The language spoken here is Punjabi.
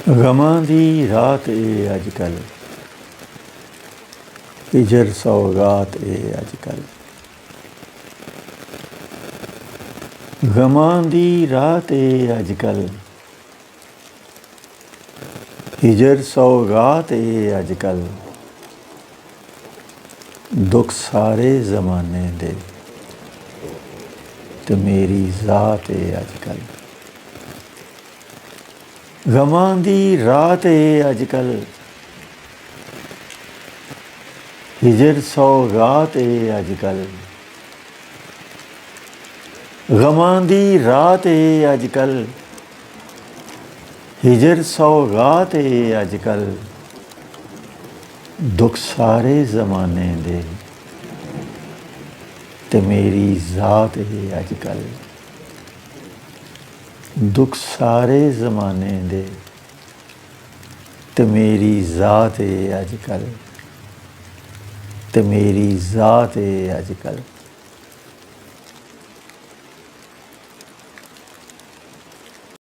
ਗਮਾਂ ਦੀ ਰਾਤ ਏ ਅੱਜ ਕੱਲ੍ਹ, ਹਿਜਰ ਸੌਗਾਤ ਏ ਅੱਜ ਕੱਲ੍ਹ। ਗਮਾਂ ਦੀ ਰਾਤ ਏ ਅੱਜ ਕੱਲ੍ਹ, ਹਿਜਰ ਸੌਗਾਤ ਏ ਅੱਜ ਕੱਲ੍ਹ। ਦੁੱਖ ਸਾਰੇ ਜ਼ਮਾਨੇ ਦੇ ਤੇ ਮੇਰੀ ਜ਼ਾਤ ਏ ਅੱਜ ਕੱਲ੍ਹ। ਗਮਾਂ ਦੀ ਰਾਤ ਏ ਅੱਜ ਕੱਲ੍ਹ, ਹਿਜਰ ਸੌਗਾਤ ਏ ਅੱਜ ਕੱਲ੍ਹ। ਗਮਾਂ ਦੀ ਰਾਤ ਏ ਅੱਜ ਕੱਲ੍ਹ, ਹਿਜਰ ਸੌਗਾਤ ਏ ਅੱਜ ਕੱਲ੍ਹ। ਦੁੱਖ ਸਾਰੇ ਜ਼ਮਾਨੇ ਦੇ ਤੇ ਮੇਰੀ ਜ਼ਾਤ ਏ ਅੱਜ ਕੱਲ੍ਹ। ਦੁੱਖ ਸਾਰੇ ਜ਼ਮਾਨੇ ਦੇ ਤੇ ਮੇਰੀ ਜ਼ਾਤ ਏ ਅੱਜ ਕੱਲ੍ਹ, ਤੇ ਮੇਰੀ ਜ਼ਾਤ ਏ ਅੱਜ ਕੱਲ੍ਹ।